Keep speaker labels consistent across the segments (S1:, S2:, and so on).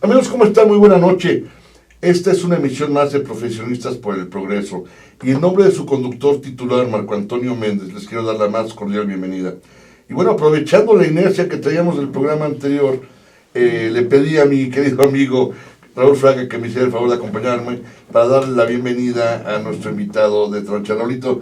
S1: Amigos, ¿cómo están? Muy buena noche. Esta es una emisión más de Profesionistas por el Progreso. Y en nombre de su conductor titular, Marco Antonio Méndez, les quiero dar la más cordial bienvenida. Y bueno, aprovechando la inercia que traíamos del programa anterior, le pedí a mi querido amigo Raúl Fraga que me hiciera el favor de acompañarme para darle la bienvenida a nuestro invitado de Troncha. Raulito,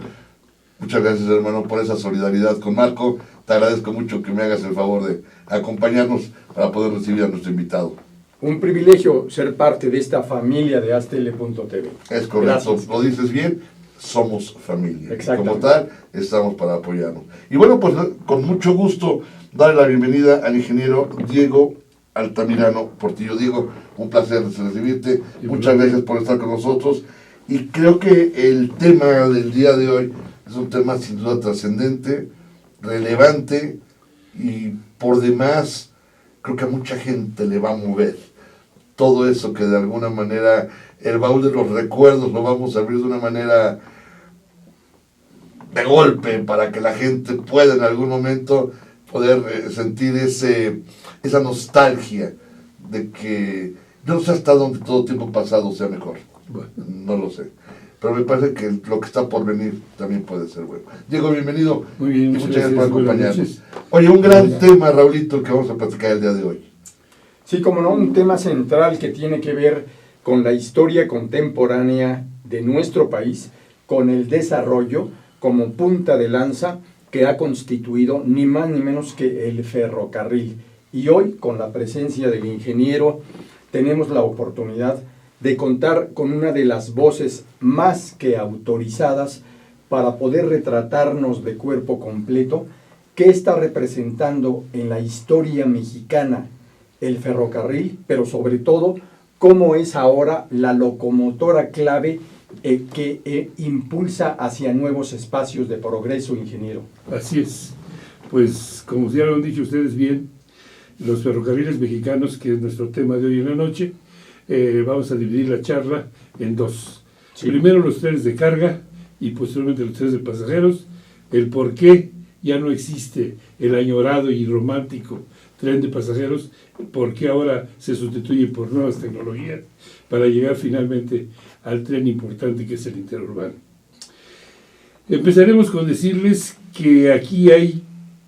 S1: muchas gracias, hermano, por esa solidaridad con Marco. Te agradezco mucho que me hagas el favor de acompañarnos para poder recibir a nuestro invitado.
S2: Un privilegio ser parte de esta familia de Astele.tv.
S1: Es correcto, lo dices bien, somos familia. Como tal, estamos para apoyarnos. Y bueno, pues con mucho gusto darle la bienvenida al ingeniero Diego Altamirano Portillo. Diego, un placer recibirte. Muchas gracias por estar con nosotros. Y creo que el tema del día de hoy es un tema sin duda trascendente, relevante y por demás creo que a mucha gente le va a mover. Todo eso que de alguna manera, el baúl de los recuerdos lo vamos a abrir de una manera de golpe para que la gente pueda en algún momento poder sentir esa nostalgia de que yo no sé hasta dónde todo tiempo pasado sea mejor. Bueno, no lo sé. Pero me parece que lo que está por venir también puede ser bueno. Diego, bienvenido.
S3: Muy bien,
S1: y muchas gracias por acompañarnos. Oye, un gran tema, Raulito, que vamos a platicar el día de hoy.
S2: Sí, como no, un tema central que tiene que ver con la historia contemporánea de nuestro país, con el desarrollo como punta de lanza que ha constituido ni más ni menos que el ferrocarril. Y hoy, con la presencia del ingeniero, tenemos la oportunidad de contar con una de las voces más que autorizadas para poder retratarnos de cuerpo completo qué está representando en la historia mexicana el ferrocarril, pero sobre todo cómo es ahora la locomotora clave que impulsa hacia nuevos espacios de progreso, ingeniero.
S3: Así es. Pues, como ya lo han dicho ustedes bien, los ferrocarriles mexicanos, que es nuestro tema de hoy en la noche, vamos a dividir la charla en dos. Sí. Primero los trenes de carga y posteriormente los trenes de pasajeros, el por qué ya no existe el añorado y romántico tren de pasajeros, por qué ahora se sustituye por nuevas tecnologías para llegar finalmente al tren importante que es el interurbano. Empezaremos con decirles que aquí hay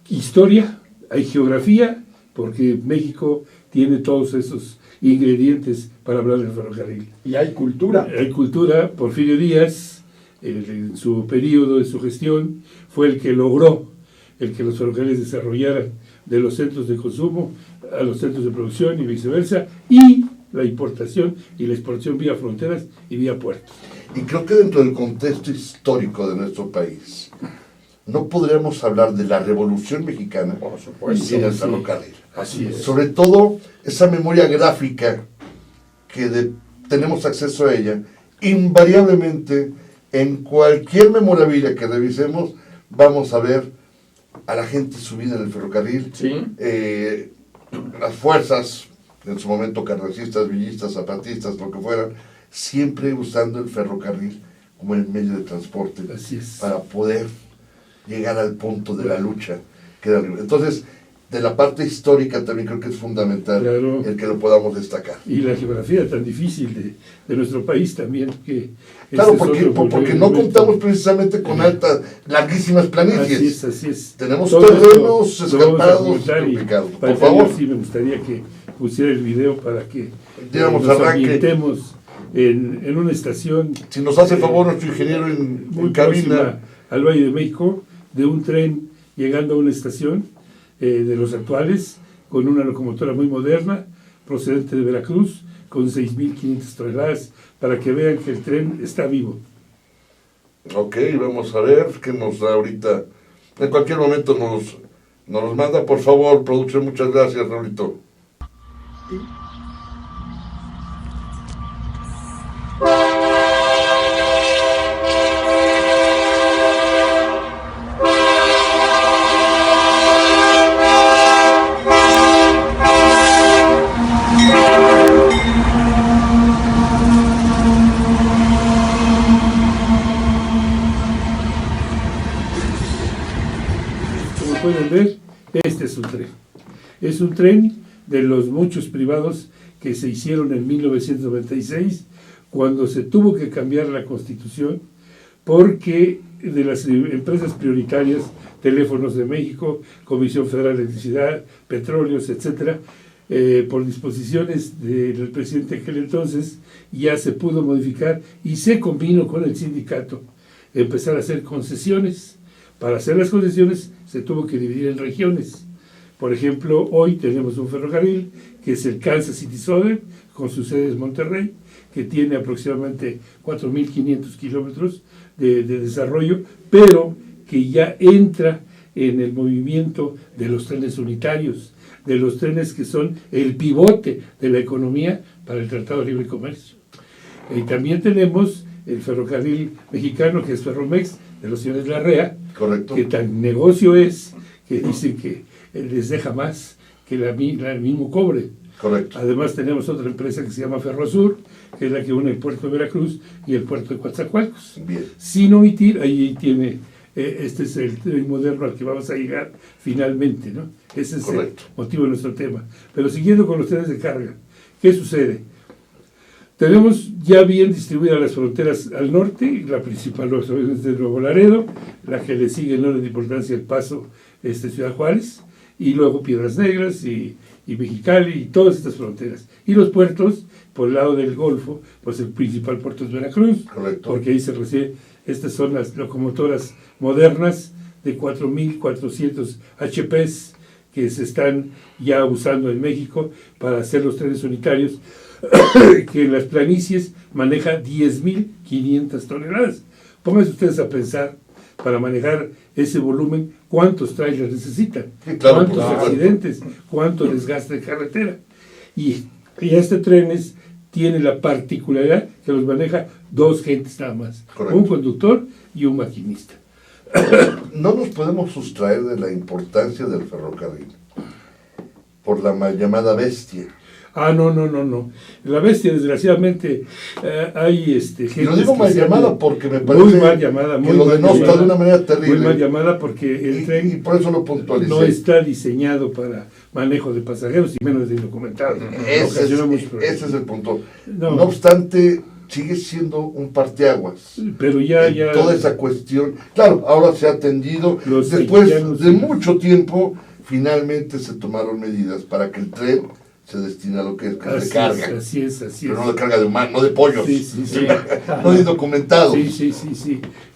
S3: historia, hay geografía, porque México tiene todos esos ingredientes para hablar del ferrocarril.
S2: Y hay cultura.
S3: Hay cultura. Porfirio Díaz, en su periodo de su gestión, fue el que logró el que los ferrocarriles desarrollaran de los centros de consumo a los centros de producción y viceversa, y la importación y la exportación vía fronteras y vía puertos.
S1: Y creo que dentro del contexto histórico de nuestro país, no podríamos hablar de la Revolución Mexicana sin el ferrocarril.
S3: Así es.
S1: Sobre todo esa memoria gráfica que tenemos acceso a ella, invariablemente en cualquier memorabilia que revisemos, vamos a ver a la gente subida en el ferrocarril,
S2: ¿sí?
S1: Las fuerzas, en su momento carrancistas, villistas, zapatistas, lo que fueran, siempre usando el ferrocarril como el medio de transporte.
S3: Así es.
S1: Para poder llegar al punto de la lucha. Entonces, de la parte histórica también creo que es fundamental, claro, el que lo podamos destacar.
S3: Y la geografía tan difícil de nuestro país también.
S1: Claro, porque no contamos precisamente con larguísimas planicies.
S3: Así es.
S1: Tenemos terrenos escarpados,
S3: complicados. Por favor. Sí, me gustaría que pusiera el video para que nos ambientemos en una estación.
S1: Si nos hace favor nuestro ingeniero en cabina.
S3: Al Valle de México, de un tren llegando a una estación de los actuales, con una locomotora muy moderna, procedente de Veracruz, con 6.500 toneladas, para que vean que el tren está vivo.
S1: Ok, vamos a ver qué nos da ahorita. En cualquier momento nos los manda, por favor, producción. Muchas gracias, Raulito.
S3: Pueden ver, este es un tren. Es un tren de los muchos privados que se hicieron en 1996, cuando se tuvo que cambiar la Constitución, porque de las empresas prioritarias, Teléfonos de México, Comisión Federal de Electricidad, Petróleos, etcétera, por disposiciones del presidente aquel entonces, ya se pudo modificar y se combinó con el sindicato, empezar a hacer concesiones. Para hacer las concesiones se tuvo que dividir en regiones. Por ejemplo, hoy tenemos un ferrocarril que es el Kansas City Southern, con su sede en Monterrey, que tiene aproximadamente 4.500 kilómetros de desarrollo, pero que ya entra en el movimiento de los trenes unitarios, de los trenes que son el pivote de la economía para el Tratado de Libre Comercio. Y también tenemos el ferrocarril mexicano, que es Ferromex, de los señores Larrea,
S1: correcto,
S3: que tan negocio es que dicen que les deja más que el mismo cobre.
S1: Correcto.
S3: Además tenemos otra empresa que se llama Ferrosur, que es la que une el puerto de Veracruz y el puerto de Coatzacoalcos.
S1: Bien.
S3: Sin omitir, ahí tiene, este es el tren moderno al que vamos a llegar finalmente, ¿no? Ese es
S1: correcto,
S3: el motivo de nuestro tema. Pero siguiendo con los trenes de carga, ¿qué sucede? Tenemos ya bien distribuidas las fronteras al norte, la principal es de Nuevo Laredo, la que le sigue en orden de importancia El Paso, Ciudad Juárez, y luego Piedras Negras y Mexicali y todas estas fronteras. Y los puertos, por el lado del Golfo, pues el principal puerto es Veracruz,
S1: correcto,
S3: porque ahí se recibe, estas son las locomotoras modernas de 4.400 HPs que se están ya usando en México para hacer los trenes unitarios, que en las planicies maneja 10.500 toneladas. Pónganse ustedes a pensar, para manejar ese volumen, ¿cuántos trailers necesitan?
S1: Sí, claro,
S3: ¿Cuántos accidentes? ¿Cuánto desgaste de carretera? Y este trenes tiene la particularidad que los maneja dos gentes nada más,
S1: correcto,
S3: un conductor y un maquinista.
S1: No nos podemos sustraer de la importancia del ferrocarril por la mal llamada bestia.
S3: No. La bestia, desgraciadamente, hay gente.
S1: Y lo digo mal llamada porque me parece
S3: muy mal llamada,
S1: que lo denota de una manera terrible.
S3: Muy mal llamada porque el tren
S1: y por eso lo puntualicé.
S3: no está diseñado para manejo de pasajeros y menos de indocumentados.
S1: Ese es el punto.
S3: No
S1: obstante, sigue siendo un parteaguas.
S3: Pero ya
S1: toda esa cuestión, claro, ahora se ha atendido. Después de mucho tiempo, finalmente se tomaron medidas para que el tren se destina a lo que es de carga.
S3: Así es.
S1: Pero no de carga de humanos, no de pollos.
S3: Sí.
S1: No de indocumentados.
S3: Sí.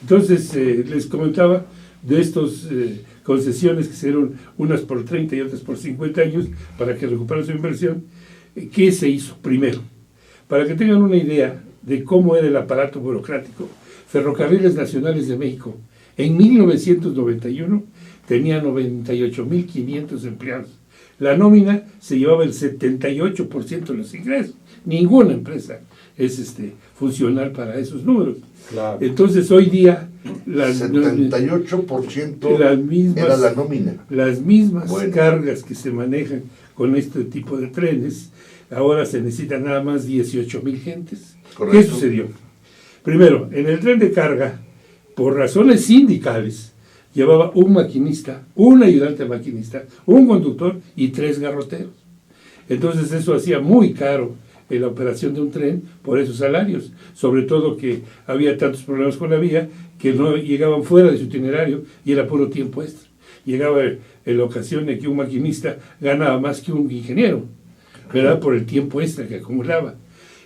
S3: Entonces, les comentaba de estos concesiones que se dieron unas por 30 y otras por 50 años para que recuperaran su inversión. ¿Qué se hizo? Primero, para que tengan una idea de cómo era el aparato burocrático, Ferrocarriles Nacionales de México en 1991 tenía 98.500 empleados. La nómina se llevaba el 78% de los ingresos. Ninguna empresa es funcional para esos números.
S2: Claro.
S3: Entonces hoy día
S1: 78% era la nómina.
S3: Las mismas cargas que se manejan con este tipo de trenes, ahora se necesitan nada más 18,000 gentes.
S1: Correcto.
S3: ¿Qué sucedió? Primero, en el tren de carga, por razones sindicales, llevaba un maquinista, un ayudante maquinista, un conductor y 3 garroteros. Entonces eso hacía muy caro la operación de un tren por esos salarios, sobre todo que había tantos problemas con la vía que no llegaban fuera de su itinerario y era puro tiempo extra. Llegaba en la ocasión de que un maquinista ganaba más que un ingeniero, ¿verdad? Por el tiempo extra que acumulaba.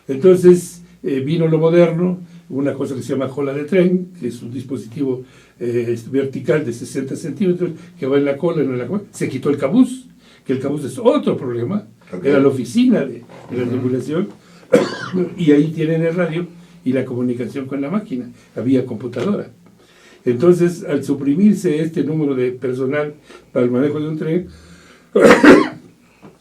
S3: Entonces vino lo moderno, una cosa que se llama cola de tren, que es un dispositivo vertical de 60 centímetros que va en la cola, no en la cola. Se quitó el cabuz, que el cabuz es otro problema. Okay. Era la oficina de la regulación y ahí tienen el radio y la comunicación con la máquina, había computadora. Entonces, al suprimirse este número de personal para el manejo de un tren,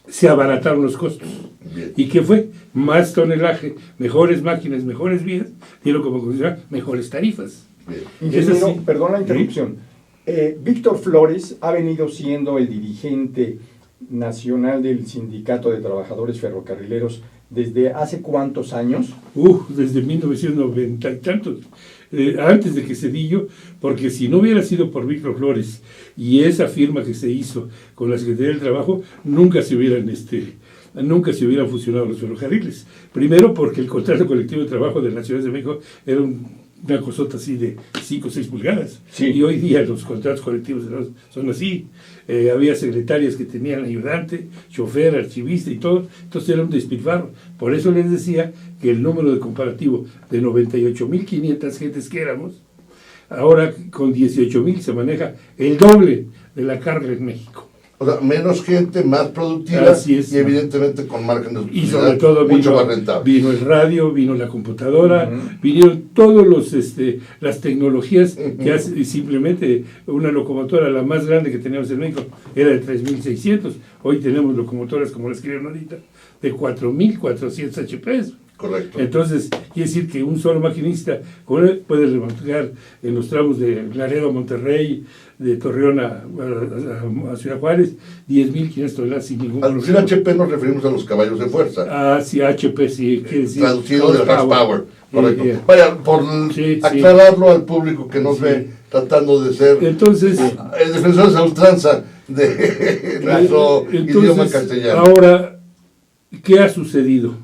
S3: se abarataron los costos.
S1: Bien.
S3: ¿Y qué fue? Más tonelaje, mejores máquinas, mejores vías, dieron como consecuencia mejores tarifas.
S2: Ingeniero, perdón la interrupción. Víctor Flores ha venido siendo el dirigente nacional del Sindicato de Trabajadores Ferrocarrileros desde ¿hace cuántos años?
S3: Desde 1990 y tantos. Antes de que Cedillo, porque si no hubiera sido por Víctor Flores y esa firma que se hizo con la Secretaría del Trabajo, nunca se hubieran nunca se hubieran fusionado los ferrocarriles. Primero porque el contrato colectivo de trabajo de la Ciudad de México era una cosota así de 5 o 6 pulgadas.
S2: Sí.
S3: Y hoy día los contratos colectivos son así. Había secretarias que tenían ayudante, chofer, archivista y todo. Entonces era un despilfarro. Por eso les decía que el número de comparativo de 98.500 gentes que éramos, ahora con 18.000 se maneja el doble de la carga en México.
S1: O sea, menos gente, más productiva.
S3: Así es,
S1: y evidentemente con margen de utilidad
S3: y sobre todo
S1: mucho más rentable.
S3: Vino el radio, vino la computadora, vinieron todos las tecnologías que hace, simplemente una locomotora, la más grande que teníamos en México, era de 3.600. Hoy tenemos locomotoras, como las que vieron ahorita, de 4.400 HPs.
S1: Correcto.
S3: Entonces, quiere decir que un solo maquinista puede levantar en los tramos de Laredo a Monterrey, de Torreón a Ciudad Juárez, 10.500 toneladas sin ningún
S1: Al decir HP nos referimos a los caballos de fuerza.
S3: Ah, sí, HP, sí, quiere decir.
S1: Traducido del horsepower. Correcto.
S3: Yeah.
S1: Vaya, por aclararlo al público que nos ve tratando de ser
S3: entonces,
S1: defensores a ultranza de nuestro idioma castellano.
S3: Ahora, ¿qué ha sucedido?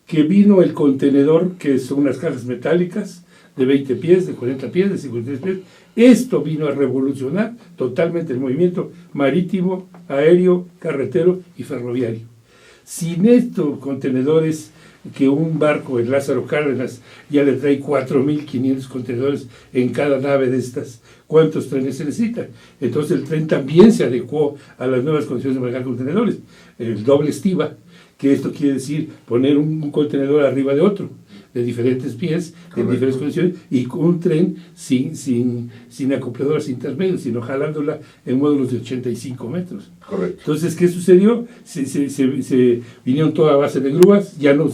S3: Que vino el contenedor, que son unas cajas metálicas de 20 pies, de 40 pies, de 53 pies. Esto vino a revolucionar totalmente el movimiento marítimo, aéreo, carretero y ferroviario. Sin estos contenedores, que un barco en Lázaro Cárdenas ya le trae 4.500 contenedores en cada nave de estas, ¿cuántos trenes se necesitan? Entonces el tren también se adecuó a las nuevas condiciones de manejar contenedores. El doble estiva, que esto quiere decir poner un contenedor arriba de otro, de diferentes pies, en diferentes condiciones, y con un tren sin acopladoras intermedias, sino jalándola en módulos de 85 metros.
S1: Correcto.
S3: Entonces, ¿qué sucedió? Se vinieron toda a base de grúas, ya no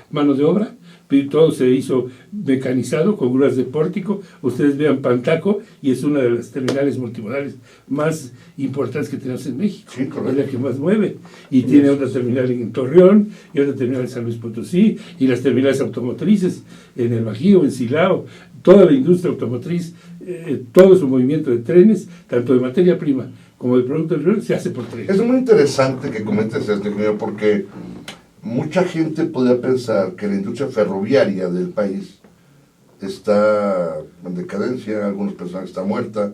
S3: manos de obra, pero todo se hizo mecanizado con grúas de pórtico. Ustedes vean Pantaco, y es una de las terminales multimodales más importantes que tenemos en México.
S1: Sí, correcto.
S3: Es la que más mueve. Y tiene otra terminal en Torreón, y otra terminal en San Luis Potosí, y las terminales automotrices en el Bajío, en Silao, toda la industria automotriz, todo su movimiento de trenes, tanto de materia prima como de producto del se hace por tren.
S1: Es muy interesante que comentes esto, ingeniero, porque mucha gente podría pensar que la industria ferroviaria del país está en decadencia, algunos pensan que está muerta,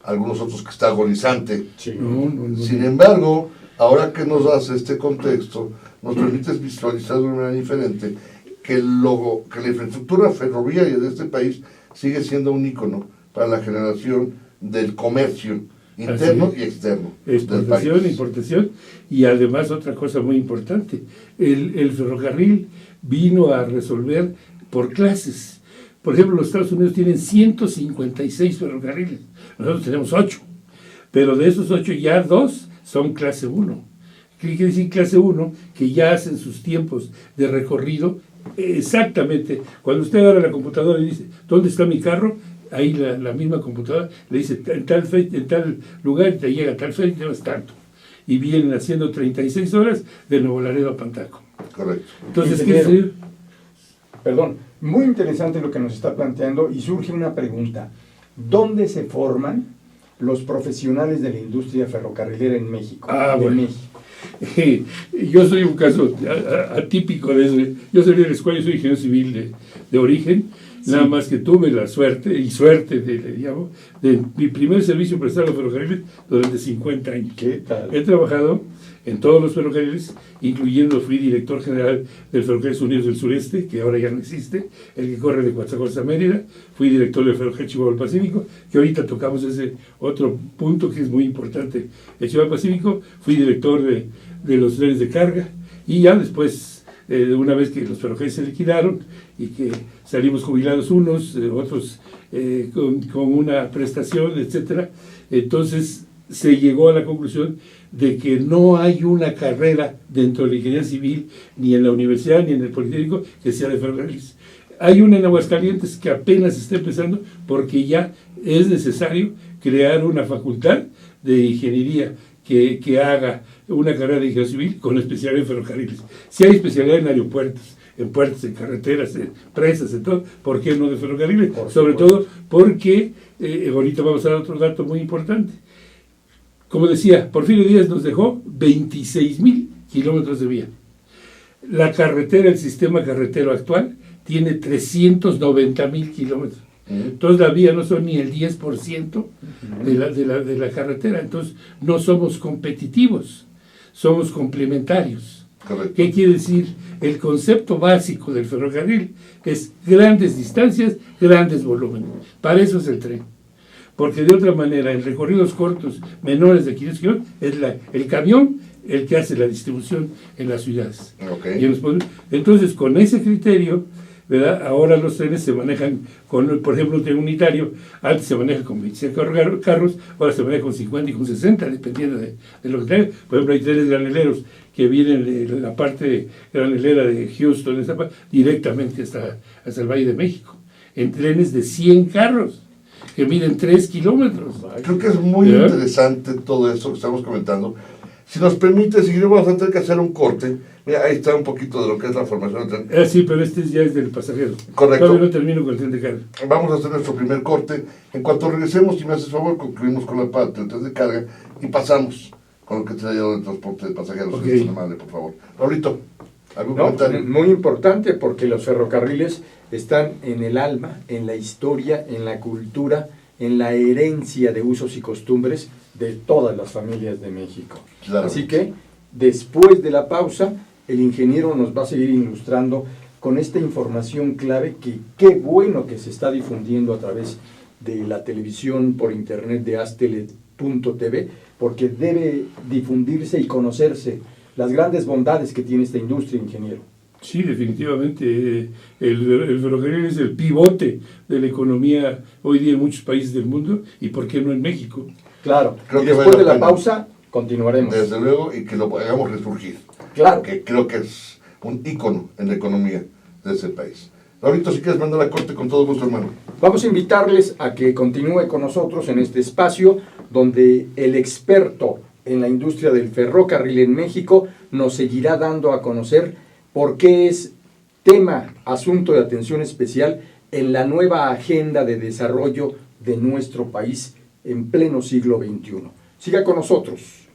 S1: algunos otros que está agonizante.
S2: Sí.
S3: No.
S1: Sin embargo, ahora que nos das este contexto, nos permites visualizar de una manera diferente que la infraestructura ferroviaria de este país sigue siendo un ícono para la generación del comercio interno y externo.
S3: Exportación, importación, y además otra cosa muy importante, el ferrocarril vino a resolver por clases. Por ejemplo, los Estados Unidos tienen 156 ferrocarriles, nosotros tenemos 8, pero de esos 8 ya 2 son clase 1. ¿Qué quiere decir clase 1? Que ya hacen sus tiempos de recorrido exactamente. Cuando usted agarra la computadora y dice, ¿dónde está mi carro? Ahí la misma computadora le dice, en tal lugar te llega a tal fecha y llevas tanto. Y vienen haciendo 36 horas de Nuevo Laredo a Pantaco.
S1: Correcto.
S3: Entonces, ¿qué decir?
S2: Perdón, muy interesante lo que nos está planteando, y surge una pregunta. ¿Dónde se forman los profesionales de la industria ferrocarrilera en México?
S3: Bueno. Yo soy un caso atípico de eso. Yo salí de la escuela, yo soy ingeniero civil de origen, sí. Nada más que tuve la suerte, de mi primer servicio prestado a los ferrocarriles durante 50 años.
S2: ¿Qué tal?
S3: He trabajado en todos los ferrocarriles, incluyendo fui director general del Ferrocarriles Unidos del Sureste, que ahora ya no existe, el que corre de Coatzacoalcos a Mérida. Fui director del Ferrocarril Chihuahua del Pacífico, que ahorita tocamos ese otro punto que es muy importante. El Chihuahua del Pacífico, fui director de los trenes de carga, y ya después, una vez que los ferrocarriles se liquidaron y que salimos jubilados unos, otros con una prestación, etcétera, entonces se llegó a la conclusión de que no hay una carrera dentro de la ingeniería civil, ni en la universidad, ni en el Politécnico, que sea de ferrocarriles. Hay una en Aguascalientes que apenas está empezando, porque ya es necesario crear una facultad de ingeniería que haga una carrera de ingeniería civil con especialidad en ferrocarriles. Si hay especialidad en aeropuertos, en puertos, en carreteras, en presas, en todo, ¿por qué no de ferrocarriles? Sobre todo porque, ahorita vamos a dar otro dato muy importante. Como decía, Porfirio Díaz nos dejó 26,000 kilómetros de vía. La carretera, el sistema carretero actual, tiene 390,000 kilómetros. Entonces la vía no son ni el 10% de la carretera. Entonces no somos competitivos, somos complementarios.
S1: Correcto.
S3: ¿Qué quiere decir? El concepto básico del ferrocarril es grandes distancias, grandes volúmenes. Para eso es el tren. Porque de otra manera, en recorridos cortos, menores de 500 kilómetros, es el camión el que hace la distribución en las ciudades.
S1: Okay.
S3: Entonces, con ese criterio, ¿verdad? Ahora los trenes se manejan con, por ejemplo, un tren unitario, antes se maneja con 25 carros, ahora se maneja con 50 y con 60, dependiendo de lo que tenga. Por ejemplo, hay trenes graneleros que vienen de la parte granelera de Houston, directamente hasta el Valle de México, en trenes de 100 carros, que miden 3 kilómetros.
S1: Creo que es muy interesante todo eso que estamos comentando. Si nos permite, si vamos a tener que hacer un corte. Mira, ahí está un poquito de lo que es la formación del tren.
S3: Sí, pero este ya es del pasajero.
S1: Correcto.
S3: Todavía no termino con el tren de carga.
S1: Vamos a hacer nuestro primer corte. En cuanto regresemos, si me haces favor, concluimos con la parte del tren de carga y pasamos con lo que trae el transporte de pasajeros.
S3: Okay.
S1: Madre, por favor. Raulito, ¿algún
S2: No,
S1: comentario?
S2: muy importante, porque los ferrocarriles están en el alma, en la historia, en la cultura, en la herencia de usos y costumbres de todas las familias de México.
S1: Claro.
S2: Así que, después de la pausa, el ingeniero nos va a seguir ilustrando con esta información clave que qué bueno que se está difundiendo a través de la televisión por internet de astele.tv, porque debe difundirse y conocerse las grandes bondades que tiene esta industria, ingeniero.
S3: Sí, definitivamente. El ferrocarril es el pivote de la economía hoy día en muchos países del mundo, y por qué no en México.
S2: Claro,
S1: Creo
S2: y
S1: que
S2: después
S1: vale
S2: de
S1: la
S2: la
S1: pena.
S2: pausa continuaremos.
S1: Desde luego, y que lo hagamos resurgir.
S2: Claro.
S1: Que creo que es un ícono en la economía de ese país. Raulito, si quieres mandar la corte, con todo gusto, hermano.
S2: Vamos a invitarles a que continúe con nosotros en este espacio donde el experto en la industria del ferrocarril en México nos seguirá dando a conocer por qué es tema, asunto de atención especial en la nueva agenda de desarrollo de nuestro país en pleno siglo XXI. Siga con nosotros.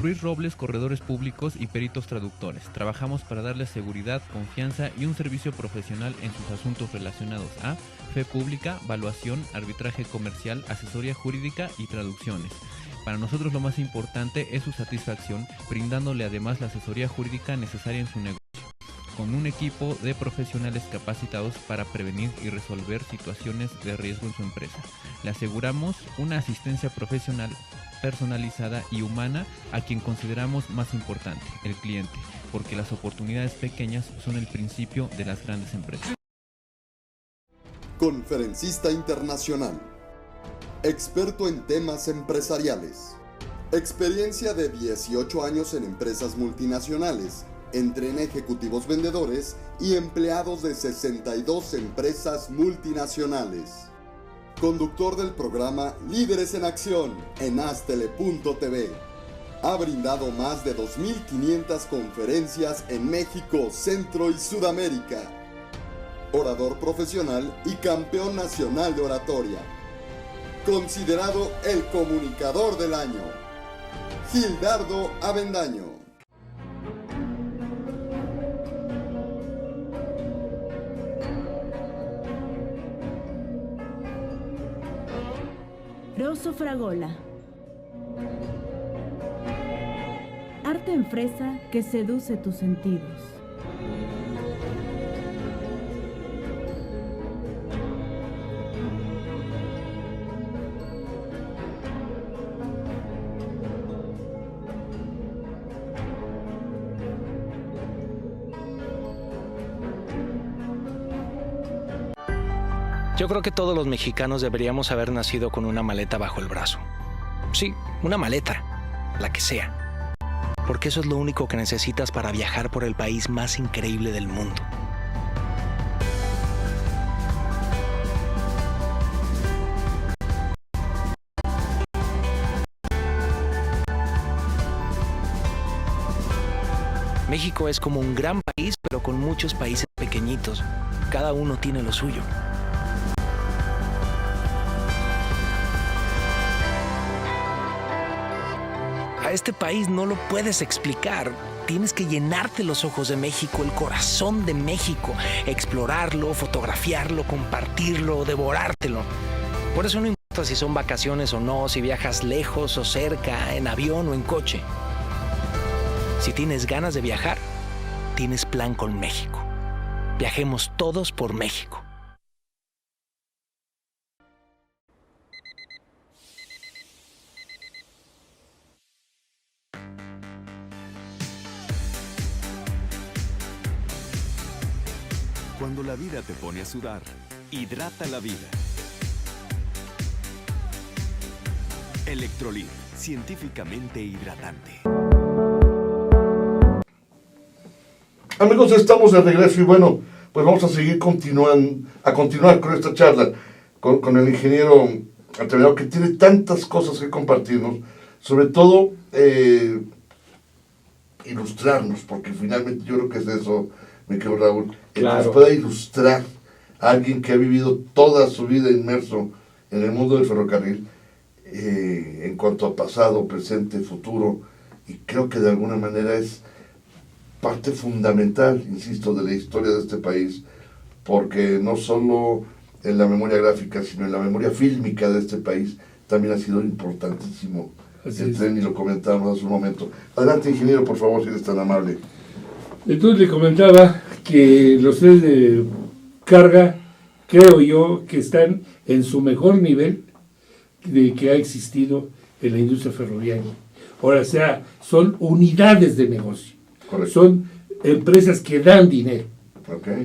S4: Ruiz Robles, corredores públicos y peritos traductores. Trabajamos para darles seguridad, confianza y un servicio profesional en sus asuntos relacionados a fe pública, valuación, arbitraje comercial, asesoría jurídica y traducciones. Para nosotros lo más importante es su satisfacción, brindándole además la asesoría jurídica necesaria en su negocio, con un equipo de profesionales capacitados para prevenir y resolver situaciones de riesgo en su empresa. Le aseguramos una asistencia profesional personalizada y humana a quien consideramos más importante, el cliente, porque las oportunidades pequeñas son el principio de las grandes empresas.
S5: Conferencista internacional, experto en temas empresariales, experiencia de 18 años en empresas multinacionales, entre ejecutivos vendedores y empleados de 62 empresas multinacionales. Conductor del programa Líderes en Acción en astele.tv. Ha brindado más de 2.500 conferencias en México, Centro y Sudamérica. Orador profesional y campeón nacional de oratoria. Considerado el comunicador del año. Gildardo Avendaño.
S6: Rosso Fragola. Arte en fresa que seduce tus sentidos.
S7: Yo creo que todos los mexicanos deberíamos haber nacido con una maleta bajo el brazo. Sí, una maleta, la que sea. Porque eso es lo único que necesitas para viajar por el país más increíble del mundo. México es como un gran país, pero con muchos países pequeñitos. Cada uno tiene lo suyo. A este país no lo puedes explicar. Tienes que llenarte los ojos de México, el corazón de México, explorarlo, fotografiarlo, compartirlo, devorártelo. Por eso no importa si son vacaciones o no, si viajas lejos o cerca, en avión o en coche. Si tienes ganas de viajar, tienes plan con México. Viajemos todos por México.
S8: Cuando la vida te pone a sudar, hidrata la vida. Electrolit, científicamente hidratante.
S1: Amigos, estamos de regreso y bueno, pues vamos a seguir continuar con esta charla con el ingeniero Altamirano, que tiene tantas cosas que compartirnos, sobre todo ilustrarnos, porque finalmente yo creo que es eso, mi querido Raúl, que nos pueda ilustrar a alguien que ha vivido toda su vida inmerso en el mundo del ferrocarril, en cuanto a pasado, presente, futuro, y creo que de alguna manera es parte fundamental, insisto, de la historia de este país, porque no solo en la memoria gráfica, sino en la memoria fílmica de este país, también ha sido importantísimo el tren, y lo comentábamos hace un momento. Adelante, ingeniero, por favor, si eres tan amable.
S3: Entonces le comentaba que los trenes de carga, creo yo, que están en su mejor nivel de que ha existido en la industria ferroviaria. Ahora, o sea, son unidades de negocio. Correcto. Son empresas que dan dinero,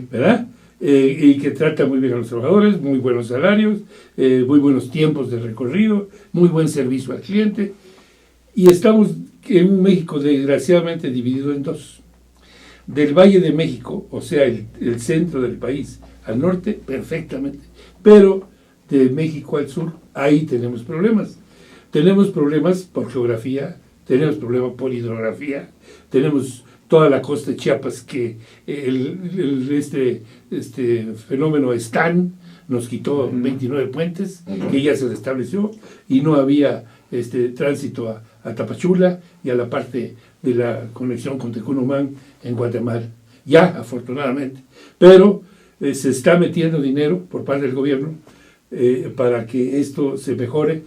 S3: ¿verdad? Y que tratan muy bien a los trabajadores, muy buenos salarios, muy buenos tiempos de recorrido, muy buen servicio al cliente. Y estamos en un México desgraciadamente dividido en dos. Del Valle de México, o sea, el centro del país, al norte, perfectamente. Pero de México al sur, ahí tenemos problemas. Tenemos problemas por geografía, tenemos problemas por hidrografía, tenemos toda la costa de Chiapas, que este fenómeno Stan nos quitó 29 puentes, que ya se restableció, y no había tránsito a Tapachula y a la parte de la conexión con Tecunumán en Guatemala. Ya, afortunadamente. Pero se está metiendo dinero por parte del gobierno para que esto se mejoren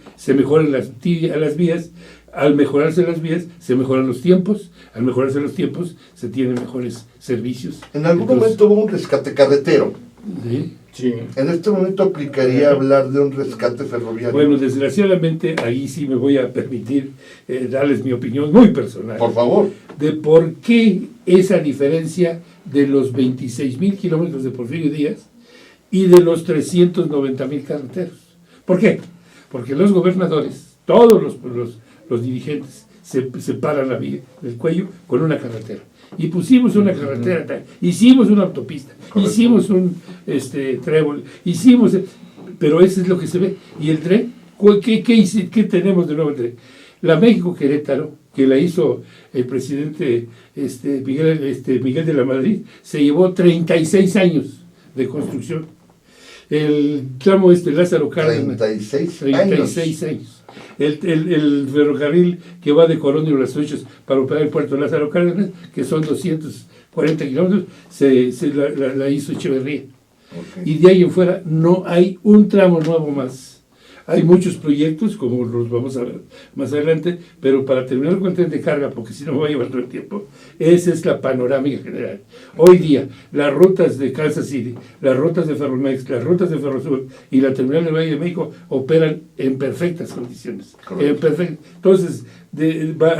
S3: las vías. Al mejorarse las vías, se mejoran los tiempos. Al mejorarse los tiempos, se tienen mejores servicios.
S1: En algún momento hubo un rescate carretero.
S3: ¿Sí?
S1: Sí. En este momento aplicaría hablar de un rescate ferroviario.
S3: Bueno, desgraciadamente, ahí sí me voy a permitir darles mi opinión muy personal.
S1: Por favor.
S3: De por qué esa diferencia de los 26,000 kilómetros de Porfirio Díaz y de los 390,000 carreteros. ¿Por qué? Porque los gobernadores, todos los dirigentes, se paran la vía del cuello con una carretera. Y pusimos una carretera, hicimos una autopista, correcto, hicimos un trébol, pero eso es lo que se ve. ¿Y el tren? ¿Qué tenemos de nuevo el tren? La México-Querétaro, que la hizo el presidente Miguel de la Madrid, se llevó 36 años de construcción. El tramo Lázaro Cárdenas, 36 años. El ferrocarril que va de Coronel a Las Ocho para operar el puerto de Lázaro Cárdenas, que son 240 kilómetros, la hizo Echeverría. Okay. Y de ahí en fuera no hay un tramo nuevo más. Hay muchos proyectos, como los vamos a ver más adelante, pero para terminar con el tren de carga, porque si no me va a llevar todo el tiempo, esa es la panorámica general. Hoy día, las rutas de Kansas City, las rutas de Ferromex, las rutas de Ferrosur y la terminal del Valle de México operan en perfectas condiciones. Entonces,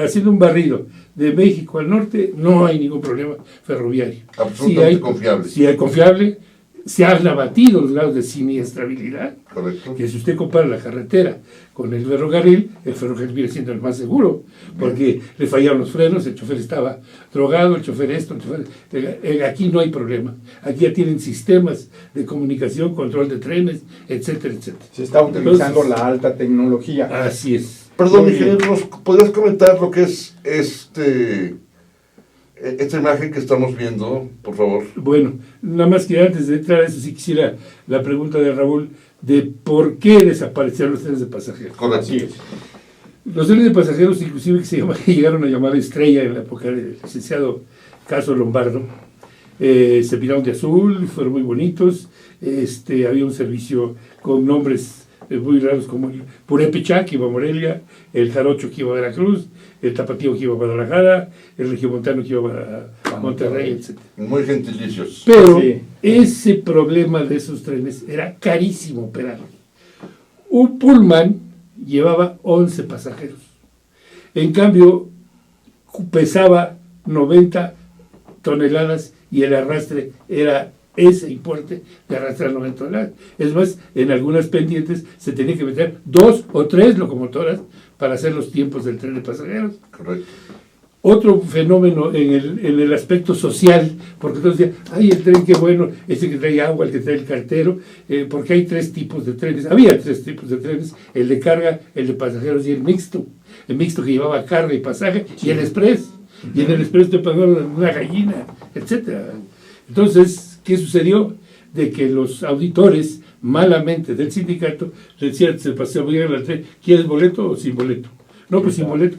S3: haciendo un barrido de México al norte, no hay ningún problema ferroviario.
S1: Absolutamente confiable.
S3: Si hay confiable, se han abatido los grados de siniestrabilidad.
S1: Correcto.
S3: Que si usted compara la carretera con el ferrocarril viene siendo el más seguro, porque le fallaron los frenos, el chofer estaba drogado, el chofer aquí no hay problema. Aquí ya tienen sistemas de comunicación, control de trenes, etcétera, etcétera.
S2: Se está utilizando la alta tecnología.
S3: Así es.
S1: Perdón, ingeniero, ¿nos podrías comentar lo que es esta imagen que estamos viendo, por favor?
S3: Bueno, nada más que antes de entrar a eso, sí quisiera la pregunta de Raúl de por qué desaparecieron los trenes de pasajeros.
S1: Correcto.
S3: Así es. Los trenes de pasajeros, inclusive, que llegaron a llamar Estrella en la época del licenciado Caso Lombardo, se pinaron de azul, fueron muy bonitos, había un servicio con nombres muy raros como el Purépecha, que iba a Morelia, el Jarocho, que iba a Veracruz, el Tapatío, que iba a Guadalajara, el Regiomontano, que iba a Monterrey, etc.
S1: Muy gentilicios.
S3: Pero
S2: sí,
S3: ese problema de esos trenes era carísimo operar. Un Pullman llevaba 11 pasajeros. En cambio, pesaba 90 toneladas y el arrastre era ese importe de arrastrar 90 toneladas. Es más, en algunas pendientes se tenía que meter 2 o 3 locomotoras para hacer los tiempos del tren de pasajeros.
S1: Correcto.
S3: Otro fenómeno en el aspecto social, porque todos decían, ay, el tren qué bueno, ese que trae agua, el que trae el cartero, porque hay 3 tipos de trenes, había 3 tipos de trenes, el de carga, el de pasajeros y el mixto que llevaba carga y pasaje, y el express, y en el express te pagaron una gallina, etcétera. Entonces, ¿qué sucedió? De que los auditores, malamente del sindicato, decían, se paseaba al tren, ¿quieres boleto o sin boleto? No, pues sin boleto,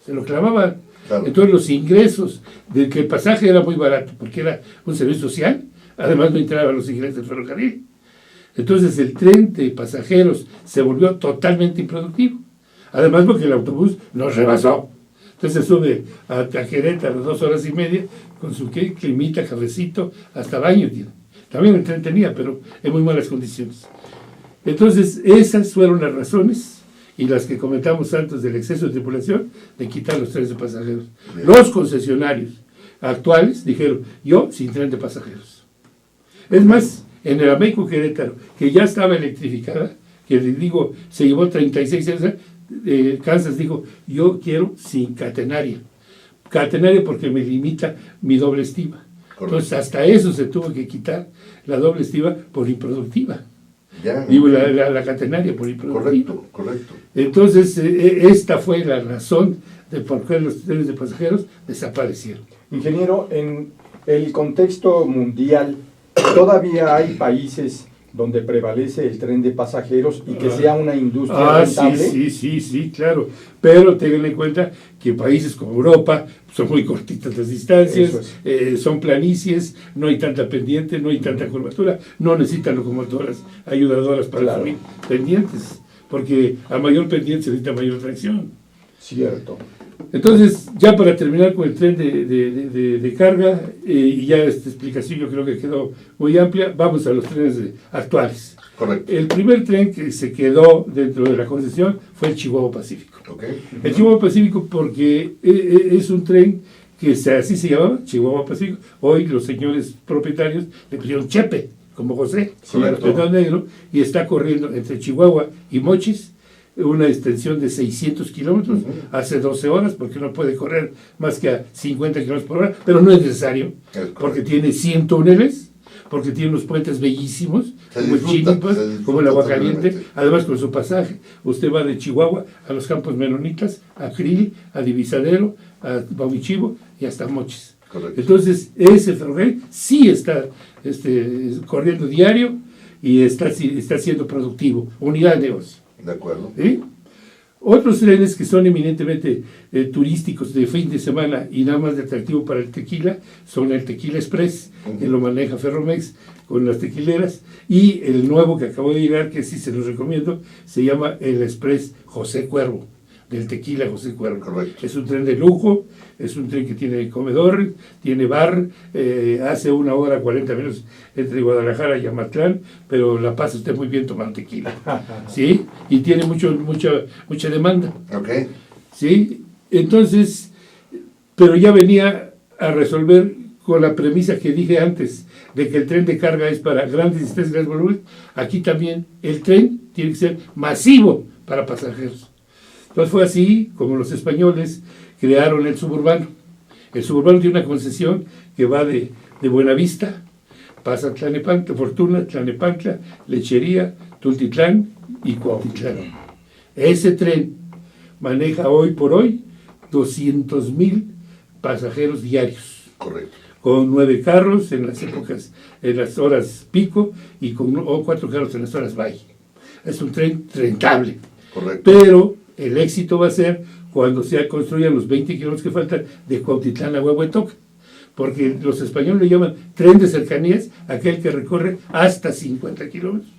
S3: se lo clavaban. Claro. Entonces los ingresos de que el pasaje era muy barato, porque era un servicio social, además no entraban los ingresos del ferrocarril. Entonces el tren de pasajeros se volvió totalmente improductivo. Además porque el autobús nos rebasó. Entonces sube a Querétaro 2 horas y media con su climita, cafecito, hasta baño tiene. También el tren tenía, pero en muy malas condiciones. Entonces esas fueron las razones y las que comentamos antes del exceso de tripulación de quitar los trenes de pasajeros. Bien. Los concesionarios actuales dijeron, yo sin tren de pasajeros. Es más, en el Ameco Querétaro, que ya estaba electrificada, que les digo, se llevó 36 años, Kansas dijo, yo quiero sin catenaria. Catenaria porque me limita mi doble estiva. Correcto. Entonces hasta eso se tuvo que quitar la doble estiva por improductiva. Ya, digo, la catenaria por improductiva.
S1: Correcto.
S3: Entonces esta fue la razón de por qué los trenes de pasajeros desaparecieron.
S2: Ingeniero, en el contexto mundial, ¿todavía hay países donde prevalece el tren de pasajeros y que sea una industria rentable?
S3: Sí, claro. Pero tengan en cuenta que países como Europa son muy cortitas las distancias, son planicies, no hay tanta pendiente, no hay tanta curvatura, no necesitan locomotoras ayudadoras para subir pendientes, porque a mayor pendiente se necesita mayor tracción.
S2: Cierto.
S3: Entonces, ya para terminar con el tren de carga, y ya esta explicación yo creo que quedó muy amplia, vamos a los trenes actuales.
S1: Correcto.
S3: El primer tren que se quedó dentro de la concesión fue el Chihuahua Pacífico.
S1: Okay.
S3: El Chihuahua Pacífico porque es un tren que así se llamaba, Chihuahua Pacífico. Hoy los señores propietarios le pusieron Chepe, como José, negro, y está corriendo entre Chihuahua y Mochis, una extensión de 600 kilómetros, hace 12 horas, porque no puede correr más que a 50 kilómetros por hora, pero no es necesario, porque tiene 100 túneles, porque tiene unos puentes bellísimos, como el Chinipas, como el Aguacaliente, además con su pasaje, usted va de Chihuahua a los Campos Menonitas, a Krill, a Divisadero, a Baumichivo y hasta Mochis. Correcto. Entonces, ese ferrocarril sí está corriendo diario y está siendo productivo, unidad de negocio.
S1: De acuerdo.
S3: ¿Sí? Otros trenes que son eminentemente turísticos de fin de semana y nada más de atractivo para el tequila son el Tequila Express, que lo maneja Ferromex con las tequileras, y el nuevo que acabo de llegar, que sí se los recomiendo, se llama el Express José Cuervo, del Tequila José Cuervo.
S1: Correcto.
S3: Es un tren de lujo, es un tren que tiene comedor, tiene bar, hace 1 hora 40 minutos entre Guadalajara y Amatlán, pero la pasa usted muy bien tomando tequila, ¿sí? Y tiene mucha demanda,
S1: Okay.
S3: ¿sí? Entonces, pero ya venía a resolver con la premisa que dije antes, de que el tren de carga es para grandes distancias, grandes volúmenes. Aquí también el tren tiene que ser masivo para pasajeros. Entonces fue así como los españoles crearon el suburbano. El suburbano tiene una concesión que va de Buenavista, pasa Tlalnepantla, Fortuna, Tlalnepantla, Lechería, Tultitlán y Cuautitlán. Ese tren maneja hoy por hoy 200,000 pasajeros diarios.
S1: Correcto.
S3: Con 9 carros en las horas pico y con 4 carros en las horas valle. Es un tren rentable.
S1: Correcto.
S3: Pero el éxito va a ser cuando se construyan los 20 kilómetros que faltan de Cuautitlán a Huehuetoca, porque los españoles le llaman tren de cercanías aquel que recorre hasta 50 kilómetros.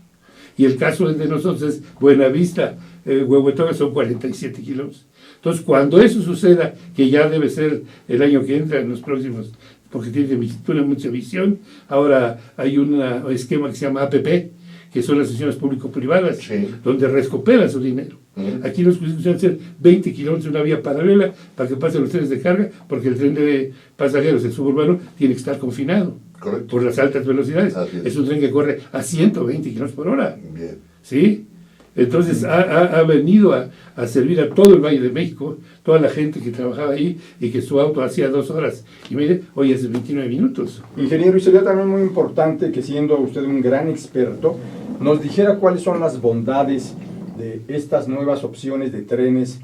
S3: Y el caso de nosotros es Buenavista, Huehuetoca son 47 kilómetros. Entonces, cuando eso suceda, que ya debe ser el año que entra, en los próximos, porque tiene mucha visión, ahora hay un esquema que se llama APP, que son las sesiones público-privadas,
S1: Sí.
S3: donde rescopela su dinero. Aquí nos pusieron hacer 20 kilómetros de una vía paralela para que pasen los trenes de carga, porque el tren de pasajeros, el suburbano, tiene que estar confinado.
S1: Correcto.
S3: Por las altas velocidades.
S1: Así es.
S3: Es un tren que corre a 120 kilómetros por hora.
S1: Bien.
S3: ¿Sí? Entonces ha venido a servir a todo el Valle de México, toda la gente que trabajaba ahí y que su auto hacía 2 horas y media, hoy hace 29 minutos.
S2: Ingeniero, y sería también muy importante que, siendo usted un gran experto, nos dijera cuáles son las bondades de estas nuevas opciones de trenes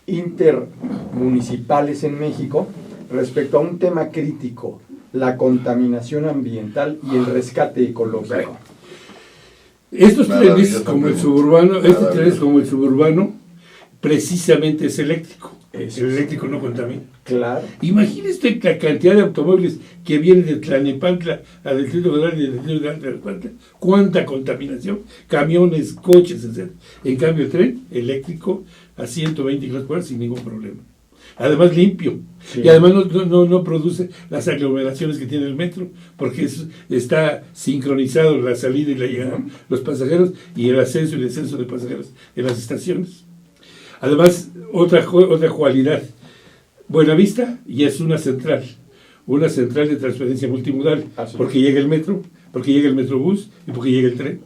S2: intermunicipales en México respecto a un tema crítico, la contaminación ambiental y el rescate ecológico.
S3: Estos trenes como el suburbano, precisamente es eléctrico. El eléctrico no contamina.
S2: Claro.
S3: Imagínese la cantidad de automóviles que vienen de Tlalnepantla al Distrito Federal y del Distrito Federal de Tlalnepantla. Cuánta contaminación, camiones, coches, etc. En cambio, el tren eléctrico a 120 kilómetros por hora sin ningún problema. Además limpio. Sí. Y además no produce las aglomeraciones que tiene el metro, porque está sincronizado la salida y la llegada de los pasajeros y el ascenso y descenso de pasajeros en las estaciones. Además, otra cualidad, Buenavista ya es una central de transferencia multimodal, porque llega el metro, porque llega el metrobús y porque llega el tren.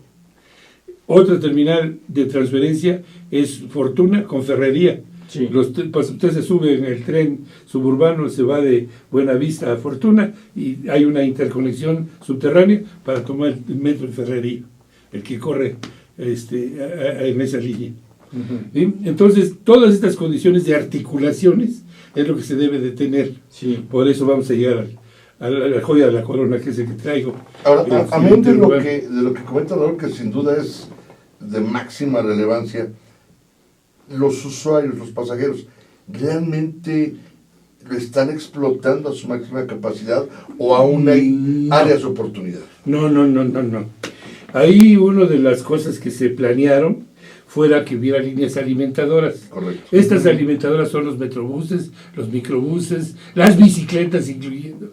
S3: Otra terminal de transferencia es Fortuna con Ferrería. Sí. Usted se sube en el tren suburbano, se va de Buenavista a Fortuna y hay una interconexión subterránea para tomar el metro de Ferrería, el que corre en esa línea. ¿Sí? Entonces, todas estas condiciones de articulaciones es lo que se debe de tener. Sí. Por eso vamos a llegar a la joya de la corona, que es el que traigo.
S1: Ahora, a mí de lo que comenta Raúl, que sin duda es de máxima relevancia, los usuarios, los pasajeros, ¿realmente lo están explotando a su máxima capacidad o aún hay áreas de oportunidad?
S3: No. Ahí una de las cosas que se planearon fuera que hubiera líneas alimentadoras.
S1: Correcto.
S3: Estas alimentadoras son los metrobuses, los microbuses, las bicicletas incluyendo.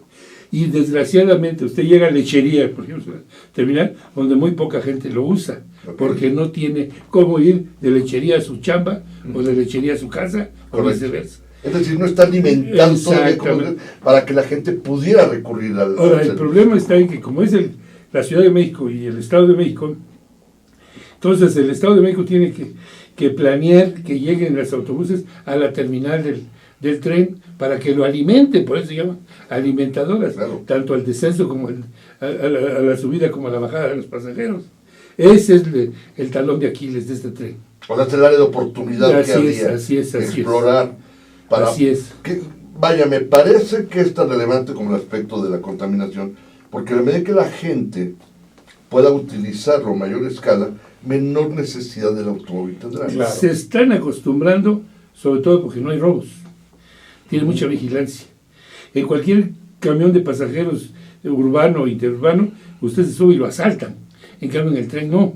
S3: Y desgraciadamente usted llega a Lechería, por ejemplo, terminal, donde muy poca gente lo usa, porque no tiene cómo ir de Lechería a su chamba o de Lechería a su casa o viceversa.
S1: Es decir, no está alimentando para que la gente pudiera recurrir al
S3: Ahora, el problema está en que como es la Ciudad de México y el Estado de México, entonces el Estado de México tiene que planear que lleguen los autobuses a la terminal del tren para que lo alimenten, por eso se llaman alimentadoras, claro, tanto al descenso como a la subida como a la bajada de los pasajeros. Ese es el talón de Aquiles de este tren.
S1: O sea, es el área de oportunidad que habría explorar.
S3: Así es.
S1: Vaya, me parece que es tan relevante como el aspecto de la contaminación, porque a medida que la gente pueda utilizarlo a mayor escala, menor necesidad del automóvil tendrán.
S2: Claro.
S3: Se están acostumbrando, sobre todo porque no hay robos. Tiene mucha vigilancia. En cualquier camión de pasajeros urbano o interurbano, usted se sube y lo asaltan. En cambio, en el tren no.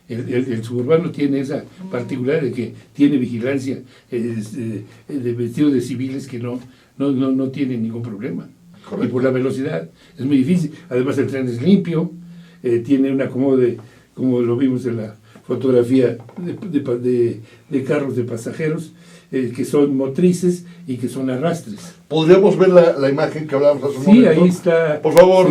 S3: El suburbano tiene esa particularidad de que tiene vigilancia de vestidos de civiles que no tienen ningún problema.
S1: Correcto.
S3: Y por la velocidad es muy difícil. Además, el tren es limpio, tiene un acomodo como lo vimos en la fotografía de carros de pasajeros, que son motrices y que son arrastres.
S1: ¿Podríamos ver la imagen que hablábamos hace un momento?
S3: Sí, ahí está.
S1: Por favor.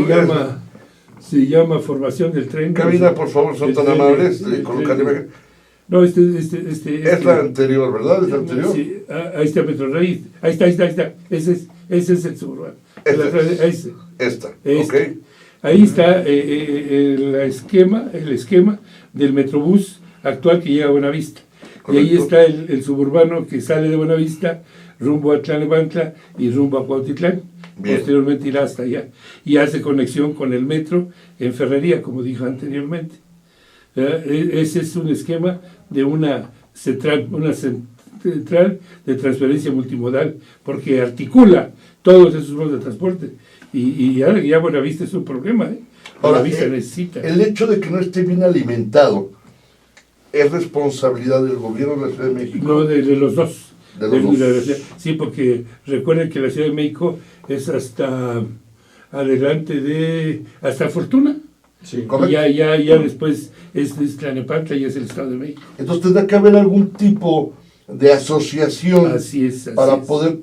S3: Se llama formación del tren.
S1: Cabina, por favor, son tan amables de colocar la imagen.
S3: No,
S1: Es la anterior, ¿verdad? ¿Es la anterior?
S3: Sí, ahí está Metrorail. Ahí está. Ese es el suburbano.
S1: Esta, ok.
S3: Ahí está el esquema del Metrobús actual que llega a Buenavista. Correcto. Y ahí está el suburbano que sale de Buenavista rumbo a Tlalnepantla y rumbo a Cuautitlán. Bien. Posteriormente irá hasta allá y hace conexión con el metro en Ferrería, como dijo anteriormente. Ese es un esquema de una central de transferencia multimodal, porque articula todos esos modos de transporte. Y ahora ya Buenavista es un problema. Buenavista necesita.
S1: El hecho de que no esté bien alimentado es responsabilidad del gobierno de la Ciudad de México.
S3: No, de los dos.
S1: Sí,
S3: porque recuerden que la Ciudad de México es hasta hasta Fortuna.
S1: Sí, correcto.
S3: Ya después es Tlalnepantla y es el Estado de México.
S1: Entonces tendrá que haber algún tipo de asociación para poder,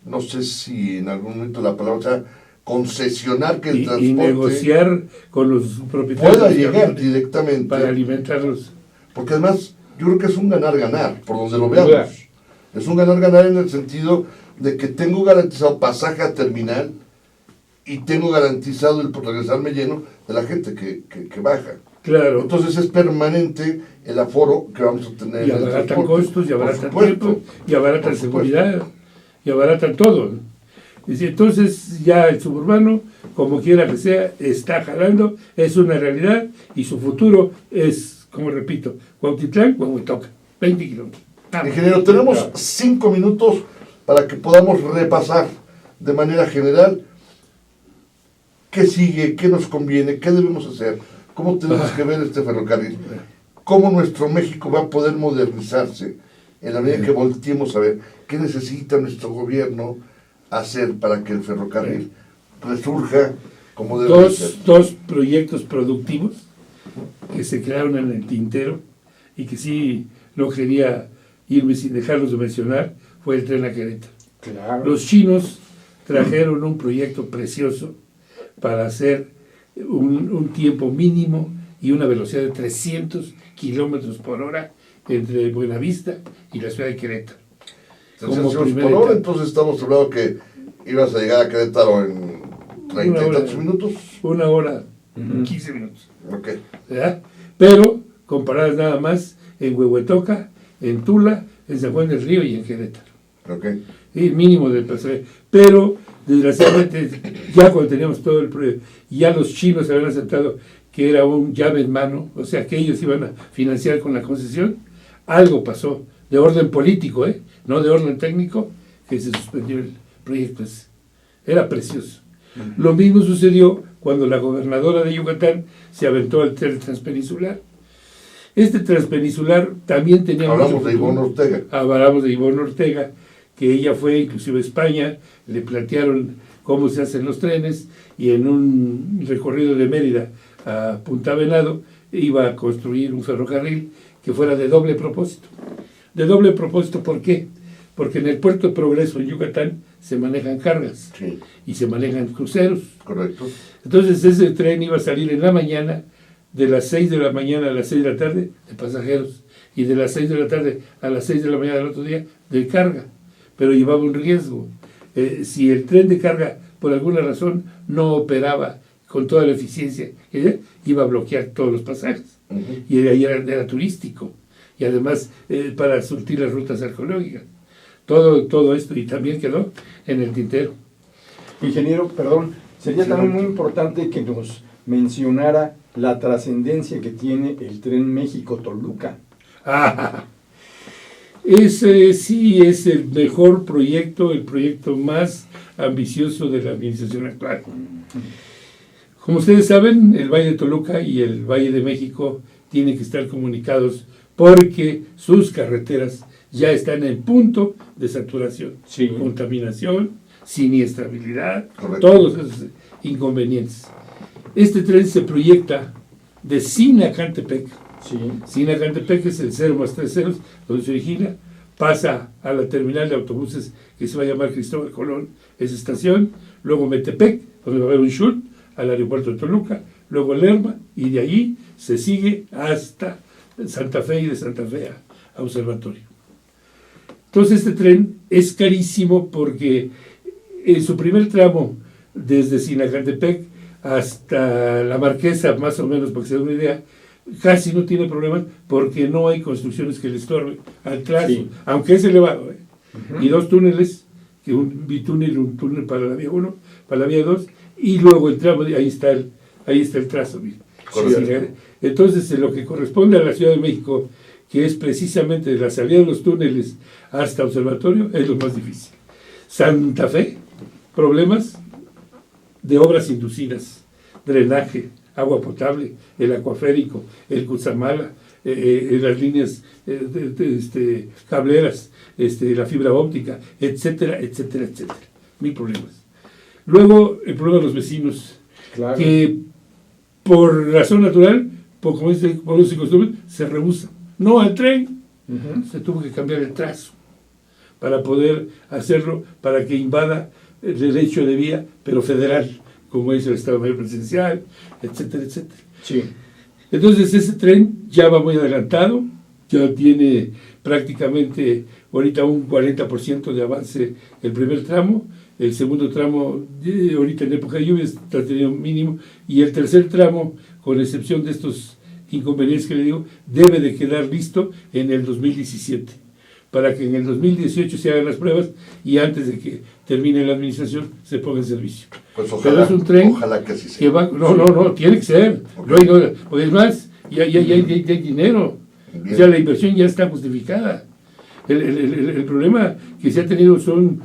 S1: no sé si en algún momento la palabra sea concesionar que el transporte
S3: y negociar con los propietarios
S1: pueda llegar directamente
S3: para alimentarlos.
S1: Porque además yo creo que es un ganar-ganar, por donde lo veamos. Es un ganar-ganar en el sentido de que tengo garantizado pasaje a terminal y tengo garantizado el regresarme lleno de la gente que baja.
S3: Claro.
S1: Entonces es permanente el aforo que vamos a tener.
S3: Y abaratan costos, y abaratan tiempo, y abaratan seguridad, y abaratan todo. Entonces ya el suburbano, como quiera que sea, está jalando, es una realidad, y su futuro es, como repito, Cuautitlán, Huehuetoca, 20 kilómetros.
S1: Ingeniero, tenemos 5 minutos para que podamos repasar de manera general qué sigue, qué nos conviene, qué debemos hacer, cómo tenemos que ver este ferrocarril, cómo nuestro México va a poder modernizarse en la medida que volteemos a ver qué necesita nuestro gobierno hacer para que el ferrocarril resurja como debe ser.
S3: Dos proyectos productivos que se crearon en el tintero y que sí no quería irme sin dejarlos de mencionar, fue el tren a Querétaro.
S2: Claro.
S3: Los chinos trajeron un proyecto precioso para hacer un tiempo mínimo y una velocidad de 300 kilómetros por hora entre Buenavista y la ciudad de Querétaro.
S1: 300 kilómetros por hora, entonces estamos hablando que ibas a llegar a Querétaro en 30 y tantos minutos.
S3: 1 hora, 15 minutos.
S1: Ok.
S3: ¿Verdad? Pero comparadas nada más en Huehuetoca, en Tula, en San Juan del Río y en Querétaro.
S1: Okay.
S3: El mínimo del pasaje. Pero, desgraciadamente, ya cuando teníamos todo el proyecto, ya los chinos habían aceptado que era un llave en mano, o sea, que ellos iban a financiar con la concesión. Algo pasó, de orden político, no de orden técnico, que se suspendió el proyecto ese. Era precioso. Lo mismo sucedió cuando la gobernadora de Yucatán se aventó al tren transpeninsular. Este transpeninsular también tenía...
S1: Hablamos de Ivonne Ortega.
S3: Hablamos de Ivonne Ortega, que ella fue inclusive a España, le plantearon cómo se hacen los trenes, y en un recorrido de Mérida a Punta Venado iba a construir un ferrocarril que fuera de doble propósito. De doble propósito, ¿por qué? Porque en el Puerto de Progreso, en Yucatán, se manejan cargas,
S1: sí,
S3: y se manejan cruceros.
S1: Correcto.
S3: Entonces ese tren iba a salir en la mañana, de las 6 de la mañana a las 6 de la tarde, de pasajeros, y de las 6 de la tarde a las 6 de la mañana del otro día, de carga. Pero llevaba un riesgo. Si el tren de carga, por alguna razón, no operaba con toda la eficiencia, iba a bloquear todos los pasajes. Y ahí era turístico. Y además, para surtir las rutas arqueológicas. Todo esto, y también quedó en el tintero.
S2: Ingeniero, perdón, sería también muy importante que nos mencionara la trascendencia que tiene el tren México-Toluca.
S3: Ese sí es el mejor proyecto, el proyecto más ambicioso de la administración actual. Como ustedes saben, el Valle de Toluca y el Valle de México tienen que estar comunicados porque sus carreteras ya están en punto de saturación,
S2: Sí.
S3: contaminación, siniestrabilidad,
S1: Correcto.
S3: todos esos inconvenientes. Este tren se proyecta de Sinacantepec.
S2: Sí.
S3: Sinacantepec es el 0 más 3 ceros, donde se origina, pasa a la terminal de autobuses que se va a llamar Cristóbal Colón, esa estación, luego Metepec, donde va a haber un shuttle, al aeropuerto de Toluca, luego Lerma, y de allí se sigue hasta Santa Fe y de Santa Fe a Observatorio. Entonces este tren es carísimo porque en su primer tramo, desde Sinacantepec hasta La Marquesa, más o menos, para que se den una idea, casi no tiene problemas porque no hay construcciones que le estorben al trazo,
S2: Sí.
S3: aunque es elevado. Y dos túneles, que un bitúnel y un túnel para la vía 1, para la vía 2, y luego el tramo, ahí está el trazo.
S1: Correcto.
S3: Entonces, en lo que corresponde a la Ciudad de México, que es precisamente de la salida de los túneles hasta Observatorio, es lo más difícil. Santa Fe, problemas de obras inducidas, drenaje, agua potable, el acuaférico, el Cutzamala, las líneas cableras, la fibra óptica, etcétera, etcétera, etcétera. 1000 problemas. Luego, el problema de los vecinos,
S2: Claro.
S3: que por razón natural, como dice, por uso y costumbre, se rehusan. No al tren, se tuvo que cambiar el trazo para poder hacerlo, para que invada el derecho de vía, pero federal, como es el Estado Mayor Presidencial, etcétera, etcétera.
S2: Sí.
S3: Entonces ese tren ya va muy adelantado, ya tiene prácticamente ahorita un 40% de avance el primer tramo, el segundo tramo ahorita en época de lluvias está teniendo un mínimo, y el tercer tramo, con excepción de estos inconvenientes que le digo, debe de quedar listo en el 2017, para que en el 2018 se hagan las pruebas y antes de que termine la administración se ponga en servicio.
S1: Pues
S3: Pero
S1: ojalá,
S3: es un tren
S1: ojalá que así sea.
S3: que va, no, tiene que ser.
S1: Ok.
S3: Pues es más, ya hay dinero.
S1: Bien.
S3: O sea, la inversión ya está justificada. El problema que se ha tenido son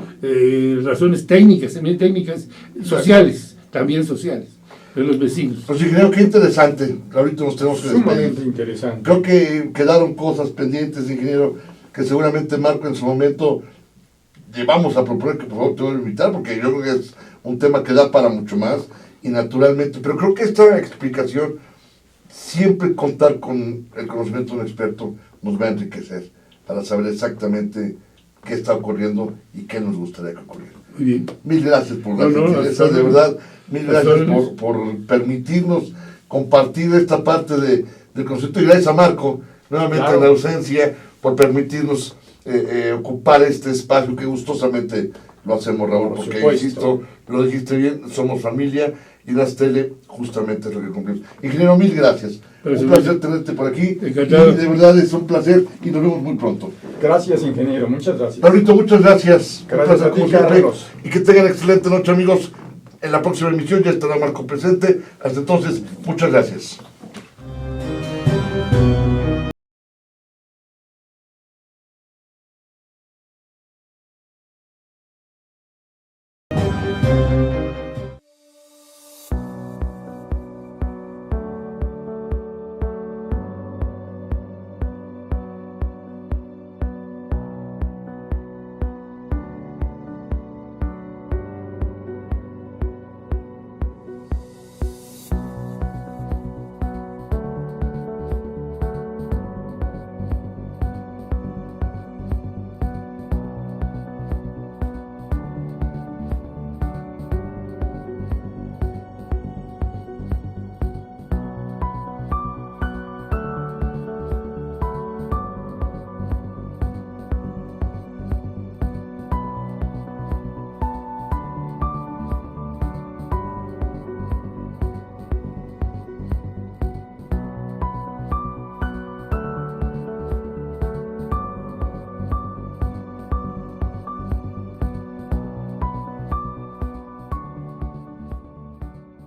S3: razones técnicas, también técnicas, sociales, también sociales, de los vecinos.
S1: Pues ingeniero, qué interesante. Ahorita nos tenemos que despedir.
S2: Sumamente interesante.
S1: Creo que quedaron cosas pendientes, ingeniero, que seguramente Marco en su momento llevamos a proponer que por favor te voy a invitar, porque yo creo que es un tema que da para mucho más, y naturalmente, pero creo que esta explicación, siempre contar con el conocimiento de un experto, nos va a enriquecer para saber exactamente qué está ocurriendo y qué nos gustaría que ocurriera.
S3: Muy bien.
S1: Mil gracias por la
S3: No,
S1: gentileza,
S3: hasta
S1: de
S3: luego.
S1: verdad, mil
S3: Hasta
S1: gracias
S3: luego.
S1: por permitirnos compartir esta parte del concepto, y gracias a Marco, nuevamente
S2: Claro.
S1: en la ausencia, por permitirnos ocupar este espacio que gustosamente lo hacemos, Raúl,
S2: Por
S1: porque
S2: supuesto.
S1: insisto, lo dijiste bien, somos familia, y las tele justamente es lo que cumplimos. Ingeniero, mil gracias.
S3: Gracias,
S1: Un placer tenerte por aquí,
S3: Encantado.
S1: y de verdad es un placer, y nos vemos muy pronto.
S2: Gracias, ingeniero. Muchas gracias.
S1: Raulito, muchas gracias.
S2: Gracias
S1: Un placer,
S2: a ti,
S1: como siempre.
S2: Carlos.
S1: Y que tengan excelente noche, amigos. En la próxima emisión ya estará Marco presente. Hasta entonces, muchas gracias.